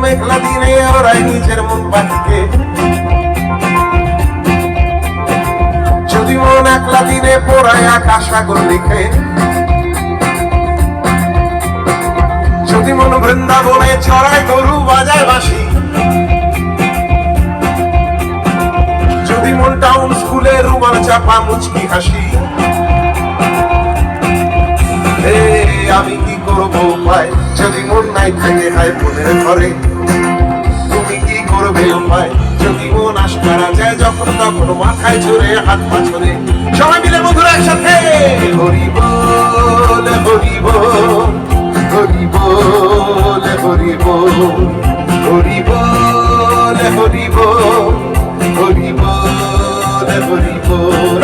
মেঘলা দিনে ওরাই নিজের মন পাখিকে, যদি মন একলা দিনে পোড়ায় আকাশ সাগর লিখে, যদি মন বৃন্দাবনে চড়ায় গরু বাজায় বাঁশি, যদি মন টাউন স্কুলে রুমাল চাপা মুচকি হাসি, আমি কি করবো উপায় যদি মন নাই থেকে হয় মনের ঘরে, তুমি কি করবে উপায় যদি মন আশকারা যায় যখন তখন মাথায় চড়ে হাত পা ছড়ে। সবাই মিলে বন্ধুরা একসাথে হরি বল হরি বল হরি বল হরি বল হরি বল হরি বল হরি বল হরি বল।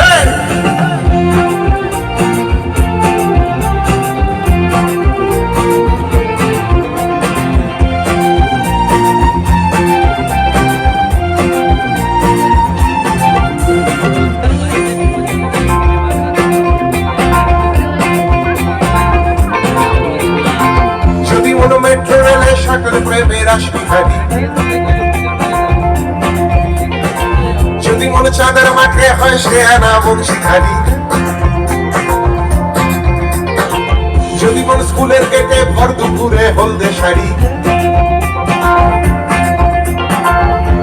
মেট্রো রেলে সকল প্রেমের আশিহারি, যদি মনে চাঁদের মাঠে হয় সে আনা বংশীধারী, যদি মন স্কুলের গেটে ভর দুপুরে হলদে শাড়ি,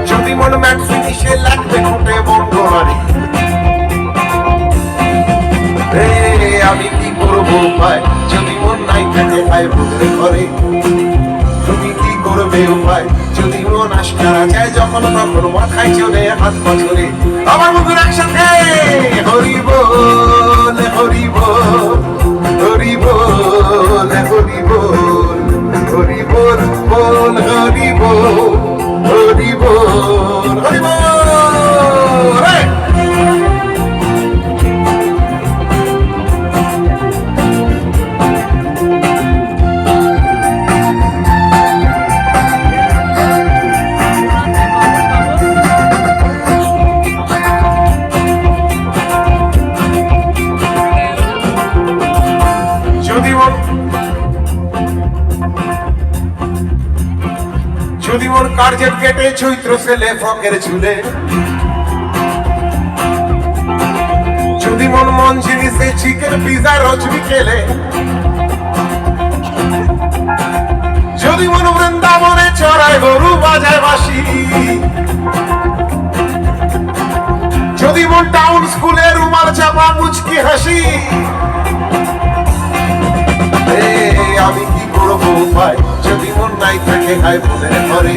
যদি মন ম্যাট ফিনিশে লাগবে খুঁটে বন্ধ নারী, আমি কি করবো উপায় যদি মন নাই থাকে হয় ভোগের ঘরে, তুমি কি করবে উপায় যদি মন আশকারা যায় যখন তখন মাথায় চলে হাত পা ছড়ে। আমার বন্ধুরা একসাথে হরি বল হরি বল হরি বল হরি বল হরি বল বল হরি বল হরি বল হরি বল। যদি মোর কার্যের কেটে চৈত্র ছেলে ফকের ঝুলে, যদি মন মন জিনিসে চিকেন পিজা রোজ বিকেলে, যদি মন বৃন্দাবনে চড়ায় গরু বাজায় বাঁশি, যদি মন টাউন স্কুলে রুমাল চাপা মুচকি হাসি, আমি কি করবো উপায় যদি মন নাই থাকে হয় মনের ঘরে,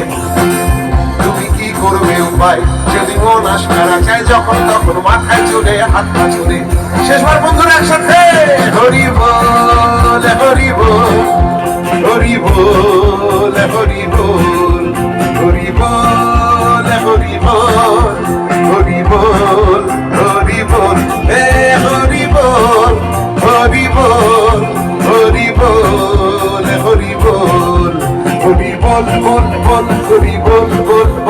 তুমি কি করবে উপায় যদি মন আশকারা যায় যখন তখন মাথায় চলে হাত পা ছড়ে। শেষবার বন্ধুরা একসাথে হরি বল হরি বল হরি বল হরি বল হরি বল হরি বল হরি বল হরি বল হরি বল হরি বল হরি বল হরি বল হরি বল বল বল হরি বল বল।